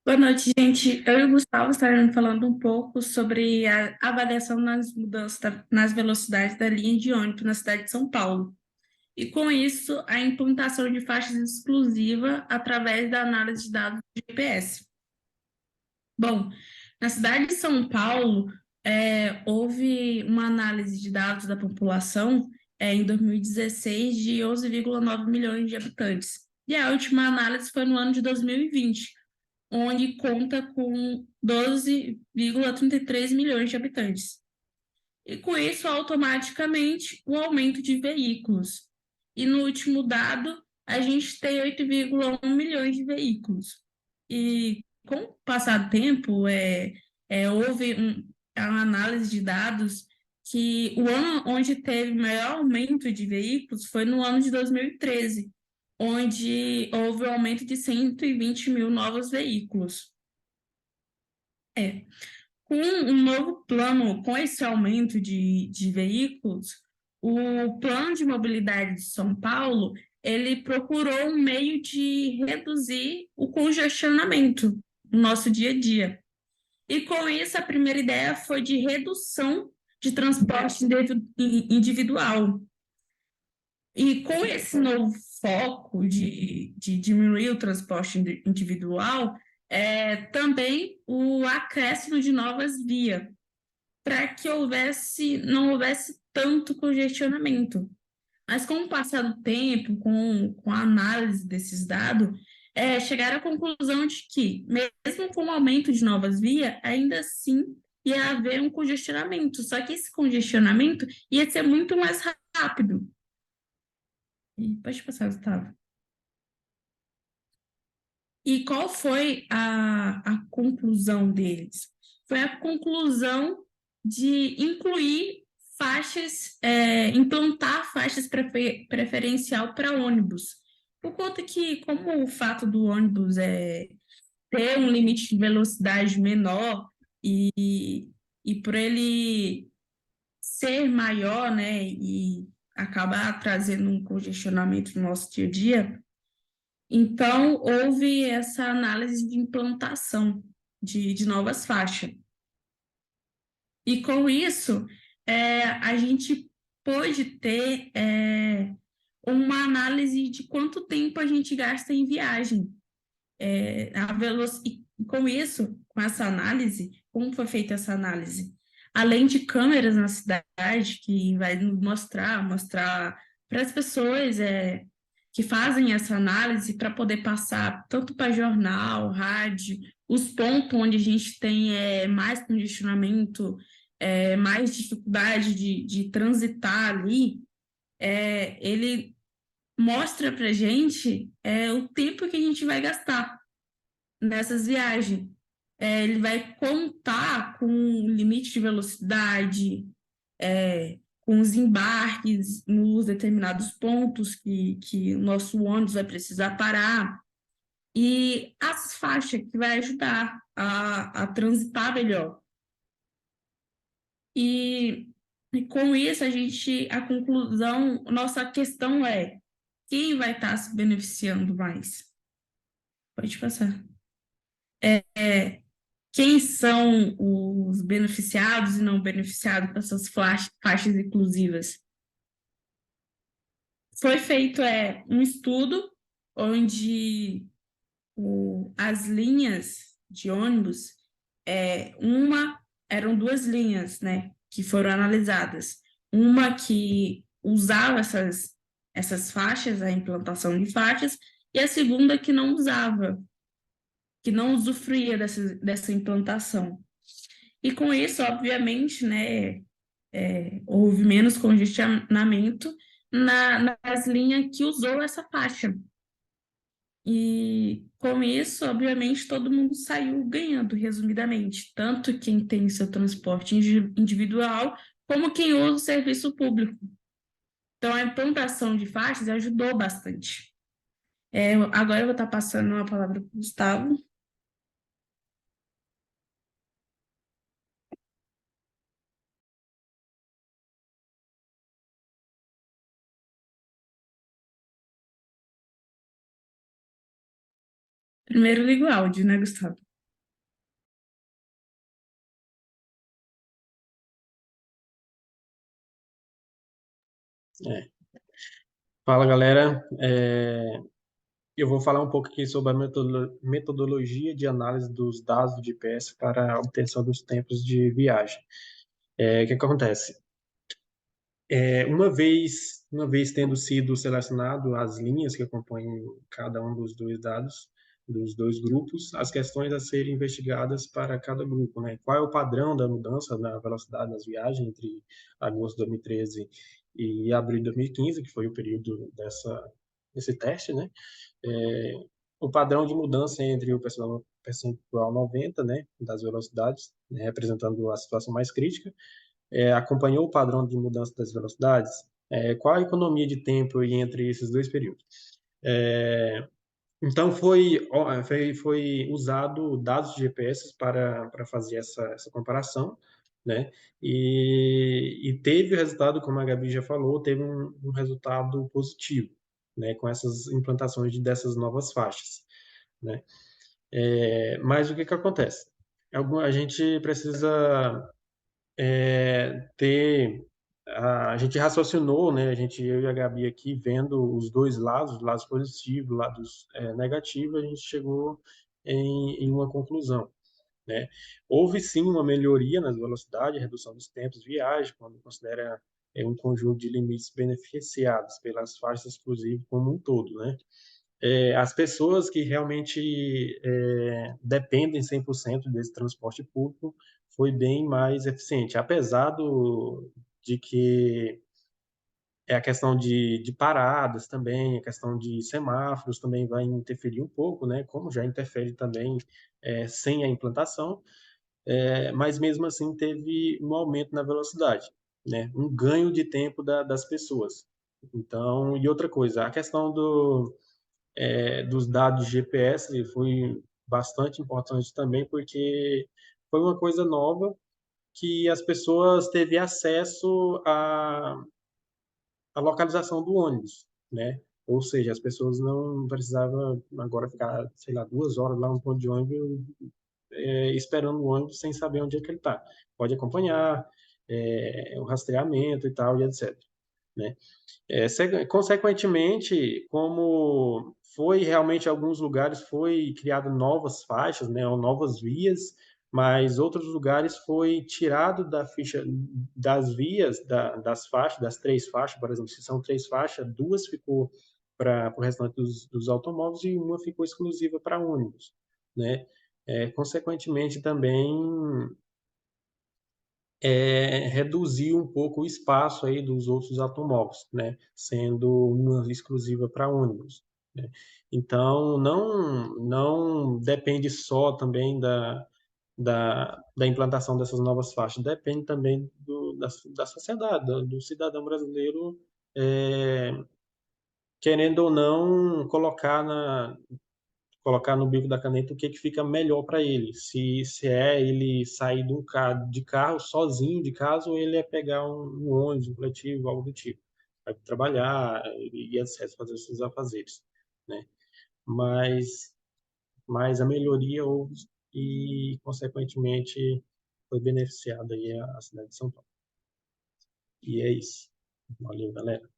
Boa noite, gente. Eu e o Gustavo estaremos falando um pouco sobre a avaliação nas mudanças nas velocidades da linha de ônibus na cidade de São Paulo. E com isso, a implantação de faixas exclusivas através da análise de dados do GPS. Bom, na cidade de São Paulo, houve uma análise de dados da população em 2016 de 11,9 milhões de habitantes. E a última análise foi no ano de 2020, onde conta com 12,33 milhões de habitantes. E com isso, automaticamente, o aumento de veículos. E no último dado, a gente tem 8,1 milhões de veículos. E com o passar do tempo, houve uma análise de dados que o ano onde teve maior aumento de veículos foi no ano de 2013, onde houve um aumento de 120 mil novos veículos. É. Com um novo plano, com esse aumento de veículos, o plano de mobilidade de São Paulo, ele procurou um meio de reduzir o congestionamento no nosso dia a dia. E com isso, a primeira ideia foi de redução de transporte individual. E com esse novo foco de diminuir o transporte individual, também o acréscimo de novas vias, para que não houvesse tanto congestionamento. Mas com o passar do tempo, com a análise desses dados, chegaram à conclusão de que, mesmo com o aumento de novas vias, ainda assim ia haver um congestionamento. Só que esse congestionamento ia ser muito mais rápido. Pode passar, Gustavo. E qual foi a conclusão deles? Foi a conclusão de incluir faixas, implantar faixas preferencial para ônibus. Por conta que, como o fato do ônibus ter um limite de velocidade menor e por ele ser maior, né, e acabar trazendo um congestionamento no nosso dia a dia, então, houve essa análise de implantação de novas faixas. E com isso, a gente pôde ter uma análise de quanto tempo a gente gasta em viagem. E com isso, com essa análise, como foi feita essa análise? Além de câmeras na cidade, que vai nos mostrar para as pessoas que fazem essa análise para poder passar tanto para jornal, rádio, os pontos onde a gente tem mais congestionamento, mais dificuldade de transitar ali, ele mostra para a gente o tempo que a gente vai gastar nessas viagens. Ele vai contar com o limite de velocidade, com os embarques nos determinados pontos que o nosso ônibus vai precisar parar, e as faixas que vai ajudar a transitar melhor. E, e com isso, a conclusão, nossa questão é quem vai estar se beneficiando mais? Pode passar. Quem são os beneficiados e não beneficiados com essas faixas inclusivas? Foi feito um estudo onde as linhas de ônibus, eram duas linhas, né, que foram analisadas. Uma que usava essas faixas, a implantação de faixas, e a segunda que não usava, que não usufruía dessa implantação. E com isso, obviamente, né, houve menos congestionamento nas linhas que usou essa faixa. E com isso, obviamente, todo mundo saiu ganhando, resumidamente, tanto quem tem seu transporte individual, como quem usa o serviço público. Então, a implantação de faixas ajudou bastante. Agora eu vou estar passando a palavra para o Gustavo. Primeiro liga o áudio, né, Gustavo? É. Fala, galera. Eu vou falar um pouco aqui sobre a metodologia de análise dos dados do GPS para a obtenção dos tempos de viagem. O que que acontece? Uma vez tendo sido selecionado as linhas que acompanham cada um dos dois dados, dos dois grupos, as questões a serem investigadas para cada grupo, né? Qual é o padrão da mudança na velocidade das viagens entre agosto de 2013 e abril de 2015, que foi o período desse teste, né? É, o padrão de mudança entre o percentual 90, né, das velocidades, né, representando a situação mais crítica, acompanhou o padrão de mudança das velocidades? Qual a economia de tempo entre esses dois períodos? É, então, foi usado dados de GPS para fazer essa comparação, né? E teve o resultado, como a Gabi já falou, teve um resultado positivo, né? Com essas implantações dessas novas faixas, né? Mas o que que acontece? A gente precisa ter a gente raciocinou, né? Eu e a Gabi aqui vendo os dois lados positivos, lados negativos, a gente chegou em uma conclusão, né? Houve sim uma melhoria nas velocidades, redução dos tempos de viagem, quando considera um conjunto de limites beneficiados pelas faixas exclusivas como um todo, né? As pessoas que realmente dependem 100% desse transporte público foi bem mais eficiente, apesar de que a questão de paradas também, a questão de semáforos também vai interferir um pouco, né? Como já interfere também sem a implantação, mas mesmo assim teve um aumento na velocidade, né? Um ganho de tempo das pessoas. Então, e outra coisa, a questão dos dados GPS foi bastante importante também, porque foi uma coisa nova que as pessoas teve acesso à localização do ônibus, né? Ou seja, as pessoas não precisavam agora ficar, sei lá, 2 horas lá no ponto de ônibus, esperando o ônibus sem saber onde é que ele está. Pode acompanhar o rastreamento e tal, e etc. Né? Consequentemente, como foi realmente em alguns lugares foi criado novas faixas, né, ou novas vias, mas outros lugares foi tirado da ficha das vias, das faixas, das 3 faixas, por exemplo, se são 3 faixas, 2 ficou para o restante dos automóveis e uma ficou exclusiva para ônibus, né? Consequentemente, também reduzir um pouco o espaço aí dos outros automóveis, né? Sendo uma exclusiva para ônibus, né? Então, não depende só também da implantação dessas novas faixas, depende também da sociedade, do cidadão brasileiro, é, querendo ou não colocar no bico da caneta o que que fica melhor para ele. Se é ele sair de carro sozinho de casa ou ele é pegar um ônibus, um coletivo, algo do tipo. Vai trabalhar e etc., fazer os seus afazeres, né? Mas, mas a melhoria houve e, consequentemente, foi beneficiada aí a cidade de São Paulo. E é isso. Valeu, galera.